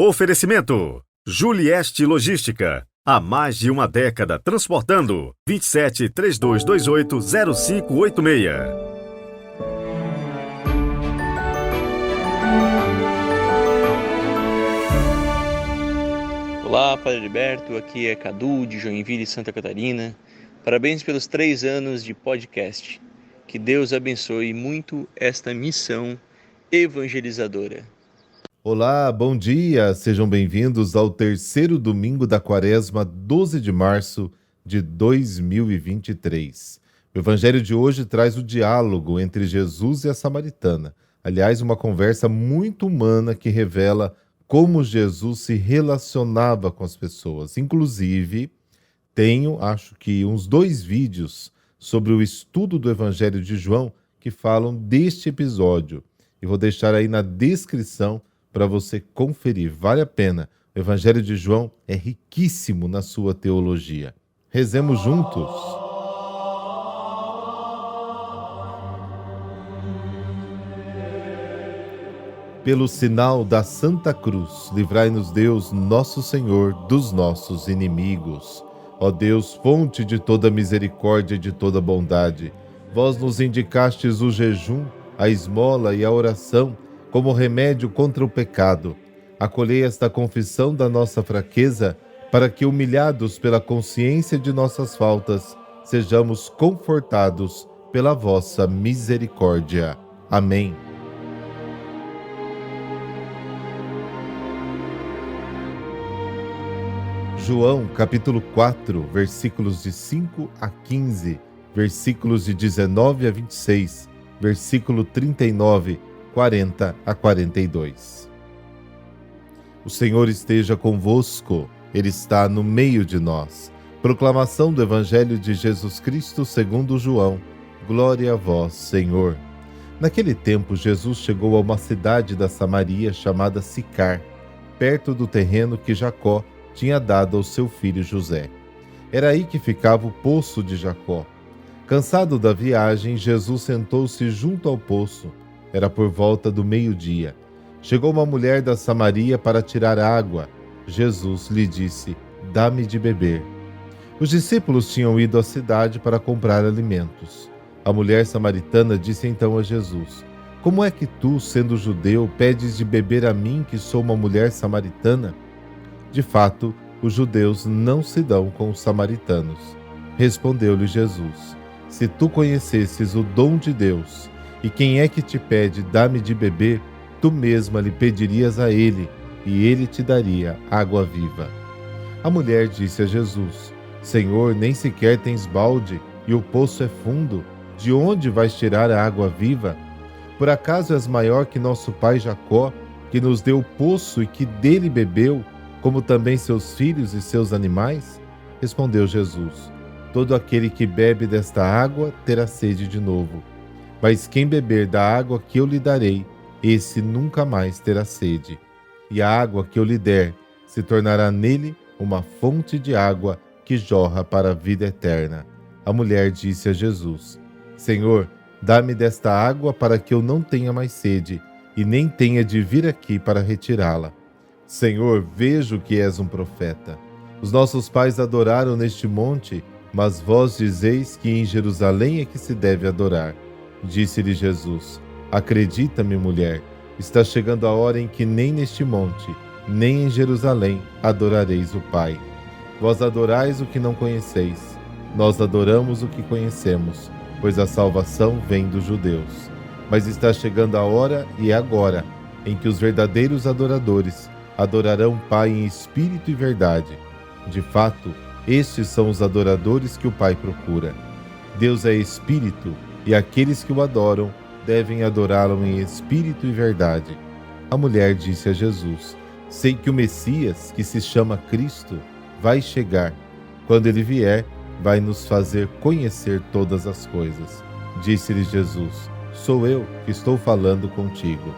Oferecimento: Julieste Logística. Há mais de uma década transportando. 27-3228-0586. Olá, Padre Heriberto, aqui é Cadu, de Joinville, Santa Catarina. Parabéns pelos 3 anos de podcast. Que Deus abençoe muito esta missão evangelizadora. Olá, bom dia! Sejam bem-vindos ao terceiro domingo da Quaresma, 12 de março de 2023. O evangelho de hoje traz o diálogo entre Jesus e a samaritana. Aliás, uma conversa muito humana que revela como Jesus se relacionava com as pessoas. Inclusive, acho que uns 2 vídeos sobre o estudo do Evangelho de João que falam deste episódio. E vou deixar aí na descrição para você conferir. Vale a pena. O Evangelho de João é riquíssimo na sua teologia. Rezemos juntos. Pelo sinal da Santa Cruz, livrai-nos Deus, nosso Senhor, dos nossos inimigos. Ó Deus, fonte de toda misericórdia e de toda bondade, vós nos indicastes o jejum, a esmola e a oração como remédio contra o pecado. Acolhei esta confissão da nossa fraqueza, para que, humilhados pela consciência de nossas faltas, sejamos confortados pela vossa misericórdia. Amém. João, capítulo 4, versículos de 5 a 15, versículos de 19 a 26, versículo 39, 40 a 42. O Senhor esteja convosco, Ele está no meio de nós. Proclamação do Evangelho de Jesus Cristo segundo João. Glória a vós, Senhor. Naquele tempo, Jesus chegou a uma cidade da Samaria chamada Sicar, perto do terreno que Jacó tinha dado ao seu filho José. Era aí que ficava o poço de Jacó. Cansado da viagem, Jesus sentou-se junto ao poço. Era por volta do meio-dia. Chegou uma mulher da Samaria para tirar água. Jesus lhe disse: "Dá-me de beber." Os discípulos tinham ido à cidade para comprar alimentos. A mulher samaritana disse então a Jesus: "Como é que tu, sendo judeu, pedes de beber a mim, que sou uma mulher samaritana?" De fato, os judeus não se dão com os samaritanos. Respondeu-lhe Jesus: "Se tu conhecesses o dom de Deus, e quem é que te pede, dá-me de beber, tu mesma lhe pedirias a ele, e ele te daria água viva." A mulher disse a Jesus: "Senhor, nem sequer tens balde, e o poço é fundo. De onde vais tirar a água viva? Por acaso és maior que nosso pai Jacó, que nos deu o poço e que dele bebeu, como também seus filhos e seus animais?" Respondeu Jesus: "Todo aquele que bebe desta água terá sede de novo. Mas quem beber da água que eu lhe darei, esse nunca mais terá sede. E a água que eu lhe der se tornará nele uma fonte de água que jorra para a vida eterna." A mulher disse a Jesus: "Senhor, dá-me desta água para que eu não tenha mais sede, e nem tenha de vir aqui para retirá-la. Senhor, vejo que és um profeta. Os nossos pais adoraram neste monte, mas vós dizeis que em Jerusalém é que se deve adorar." Disse-lhe Jesus: "Acredita-me, mulher, está chegando a hora em que nem neste monte, nem em Jerusalém adorareis o Pai. Vós adorais o que não conheceis, nós adoramos o que conhecemos, pois a salvação vem dos judeus. Mas está chegando a hora, e é agora, em que os verdadeiros adoradores adorarão o Pai em espírito e verdade. De fato, estes são os adoradores que o Pai procura. Deus é espírito, e aqueles que o adoram devem adorá-lo em espírito e verdade." A mulher disse a Jesus: "Sei que o Messias, que se chama Cristo, vai chegar. Quando ele vier, vai nos fazer conhecer todas as coisas." Disse-lhe Jesus: "Sou eu que estou falando contigo."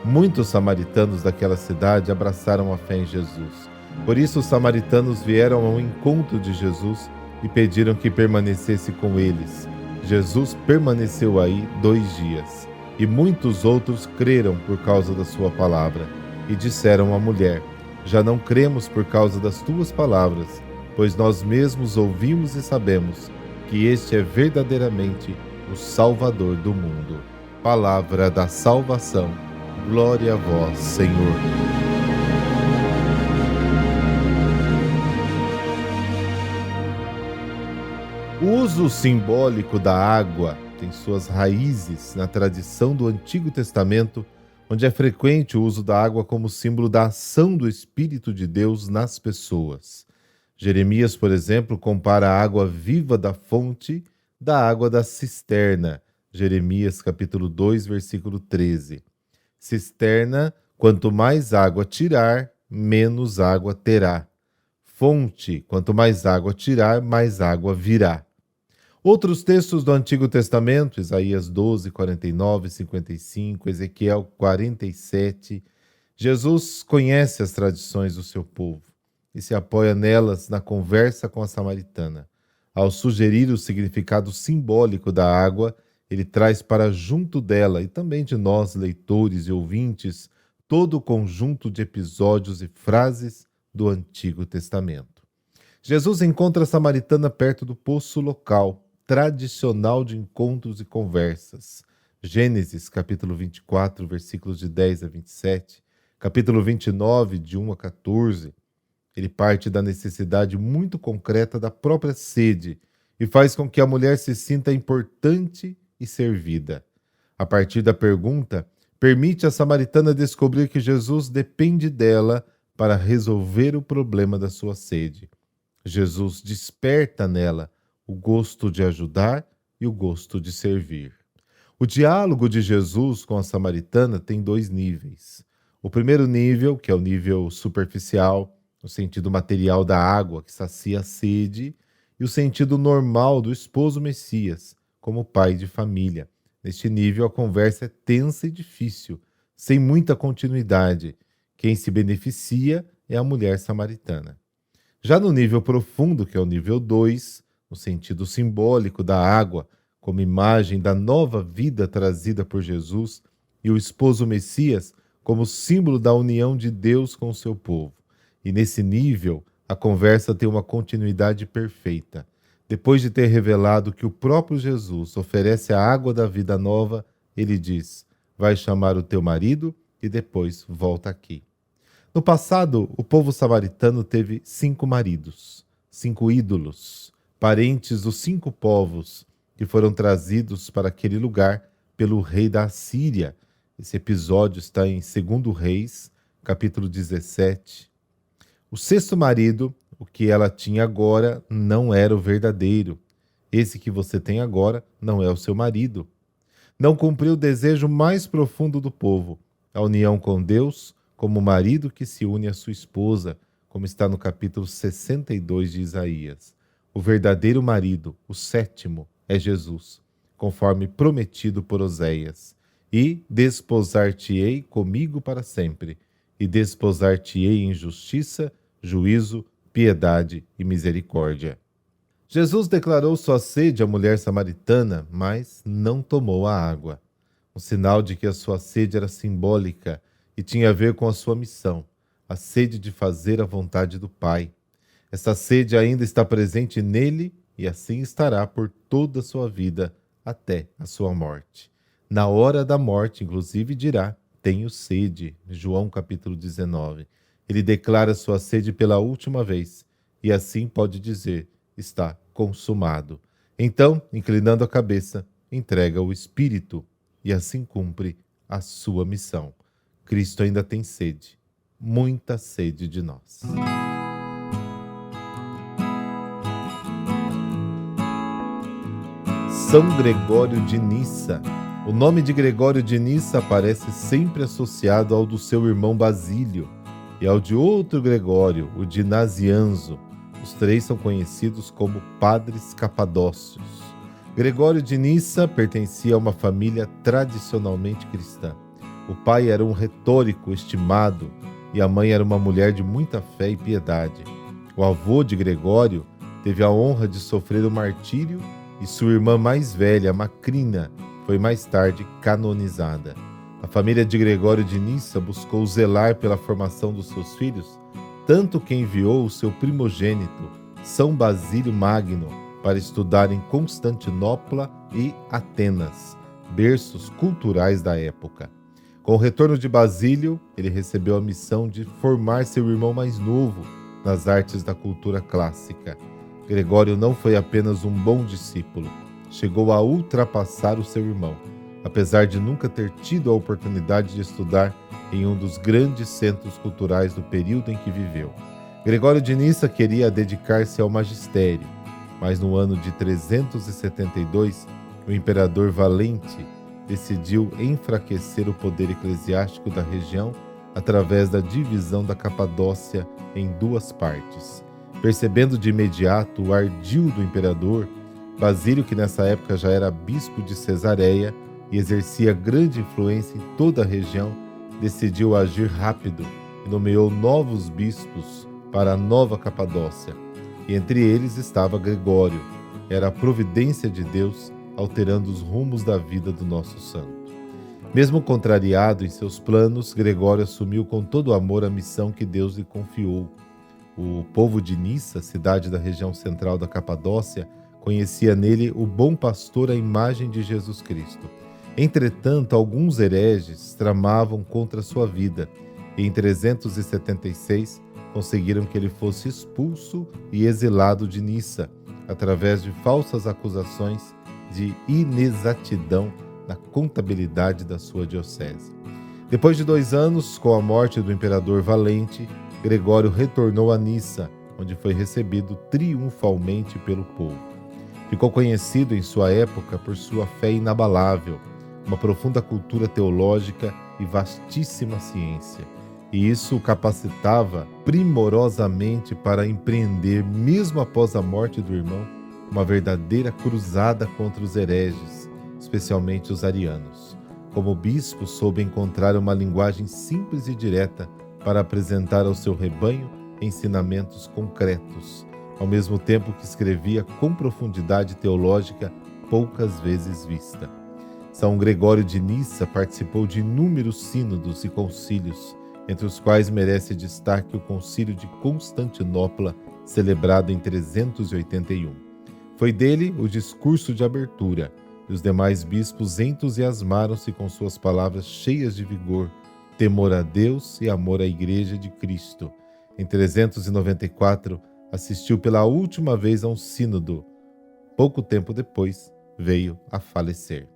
Muitos samaritanos daquela cidade abraçaram a fé em Jesus. Por isso os samaritanos vieram ao encontro de Jesus e pediram que permanecesse com eles. Jesus permaneceu aí 2 dias, e muitos outros creram por causa da sua palavra, e disseram à mulher: Já não cremos por causa das tuas palavras, pois nós mesmos ouvimos e sabemos que este é verdadeiramente o Salvador do mundo. Palavra da salvação. Glória a vós, Senhor. O uso simbólico da água tem suas raízes na tradição do Antigo Testamento, onde é frequente o uso da água como símbolo da ação do Espírito de Deus nas pessoas. Jeremias, por exemplo, compara a água viva da fonte da água da cisterna. Jeremias capítulo 2, versículo 13. Cisterna, quanto mais água tirar, menos água terá. Fonte, quanto mais água tirar, mais água virá. Outros textos do Antigo Testamento, Isaías 12, 49, 55, Ezequiel 47, Jesus conhece as tradições do seu povo e se apoia nelas na conversa com a samaritana. Ao sugerir o significado simbólico da água, ele traz para junto dela e também de nós, leitores e ouvintes, todo o conjunto de episódios e frases do Antigo Testamento. Jesus encontra a samaritana perto do poço local, tradicional de encontros e conversas. Gênesis, capítulo 24, versículos de 10 a 27, capítulo 29, de 1 a 14. Ele parte da necessidade muito concreta da própria sede e faz com que a mulher se sinta importante e servida. A partir da pergunta, permite à samaritana descobrir que Jesus depende dela para resolver o problema da sua sede. Jesus desperta nela o gosto de ajudar e o gosto de servir. O diálogo de Jesus com a samaritana tem dois níveis. O primeiro nível, que é o nível superficial, o sentido material da água que sacia a sede, e o sentido normal do esposo Messias, como pai de família. Neste nível, a conversa é tensa e difícil, sem muita continuidade. Quem se beneficia é a mulher samaritana. Já no nível profundo, que é o nível 2, no sentido simbólico da água, como imagem da nova vida trazida por Jesus, e o esposo Messias como símbolo da união de Deus com o seu povo. E nesse nível, a conversa tem uma continuidade perfeita. Depois de ter revelado que o próprio Jesus oferece a água da vida nova, ele diz: vai chamar o teu marido e depois volta aqui. No passado, o povo samaritano teve 5 maridos, 5 ídolos, parentes dos 5 povos que foram trazidos para aquele lugar pelo rei da Assíria. Esse episódio está em 2 Reis, capítulo 17. O 6º marido, o que ela tinha agora, não era o verdadeiro. Esse que você tem agora não é o seu marido. Não cumpriu o desejo mais profundo do povo, a união com Deus, como o marido que se une à sua esposa, como está no capítulo 62 de Isaías. O verdadeiro marido, o 7º, é Jesus, conforme prometido por Oséias. E desposar-te-ei comigo para sempre, e desposar-te-ei em justiça, juízo, piedade e misericórdia. Jesus declarou sua sede à mulher samaritana, mas não tomou a água. Um sinal de que a sua sede era simbólica e tinha a ver com a sua missão, a sede de fazer a vontade do Pai. Essa sede ainda está presente nele e assim estará por toda a sua vida até a sua morte. Na hora da morte, inclusive, dirá: tenho sede. João capítulo 19. Ele declara sua sede pela última vez e assim pode dizer: está consumado. Então, inclinando a cabeça, entrega o Espírito e assim cumpre a sua missão. Cristo ainda tem sede, muita sede de nós. São Gregório de Nissa. O nome de Gregório de Nissa aparece sempre associado ao do seu irmão Basílio e ao de outro Gregório, o de Nazianzo. Os 3 são conhecidos como padres capadócios. Gregório de Nissa pertencia a uma família tradicionalmente cristã. O pai era um retórico estimado e a mãe era uma mulher de muita fé e piedade. O avô de Gregório teve a honra de sofrer o martírio e sua irmã mais velha, Macrina, foi mais tarde canonizada. A família de Gregório de Nissa buscou zelar pela formação dos seus filhos tanto que enviou o seu primogênito, São Basílio Magno, para estudar em Constantinopla e Atenas, berços culturais da época. Com o retorno de Basílio, ele recebeu a missão de formar seu irmão mais novo nas artes da cultura clássica. Gregório não foi apenas um bom discípulo, chegou a ultrapassar o seu irmão, apesar de nunca ter tido a oportunidade de estudar em um dos grandes centros culturais do período em que viveu. Gregório de Nissa queria dedicar-se ao magistério, mas no ano de 372, o imperador Valente decidiu enfraquecer o poder eclesiástico da região através da divisão da Capadócia em duas partes. Percebendo de imediato o ardil do imperador, Basílio, que nessa época já era bispo de Cesareia e exercia grande influência em toda a região, decidiu agir rápido e nomeou novos bispos para a nova Capadócia. E entre eles estava Gregório. Era a providência de Deus alterando os rumos da vida do nosso santo. Mesmo contrariado em seus planos, Gregório assumiu com todo amor a missão que Deus lhe confiou. O povo de Nissa, cidade da região central da Capadócia, conhecia nele o bom pastor à imagem de Jesus Cristo. Entretanto, alguns hereges tramavam contra sua vida e em 376 conseguiram que ele fosse expulso e exilado de Nissa, através de falsas acusações de inexatidão na contabilidade da sua diocese. Depois de 2 anos, com a morte do imperador Valente, Gregório retornou a Nissa, onde foi recebido triunfalmente pelo povo. Ficou conhecido em sua época por sua fé inabalável, uma profunda cultura teológica e vastíssima ciência. E isso o capacitava primorosamente para empreender, mesmo após a morte do irmão, uma verdadeira cruzada contra os hereges, especialmente os arianos. Como bispo, soube encontrar uma linguagem simples e direta para apresentar ao seu rebanho ensinamentos concretos, ao mesmo tempo que escrevia com profundidade teológica poucas vezes vista. São Gregório de Nissa participou de inúmeros sínodos e concílios, entre os quais merece destaque o Concílio de Constantinopla, celebrado em 381. Foi dele o discurso de abertura, e os demais bispos entusiasmaram-se com suas palavras cheias de vigor, temor a Deus e amor à Igreja de Cristo. Em 394, assistiu pela última vez a um sínodo. Pouco tempo depois, veio a falecer.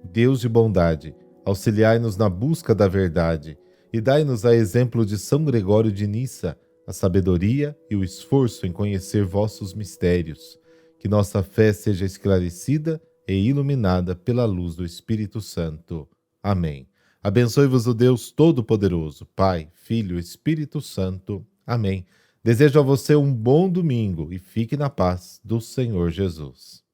Deus de bondade, auxiliai-nos na busca da verdade e dai-nos, a exemplo de São Gregório de Nissa, a sabedoria e o esforço em conhecer vossos mistérios. Que nossa fé seja esclarecida e iluminada pela luz do Espírito Santo. Amém. Abençoe-vos o Deus Todo-Poderoso, Pai, Filho e Espírito Santo. Amém. Desejo a você um bom domingo e fique na paz do Senhor Jesus.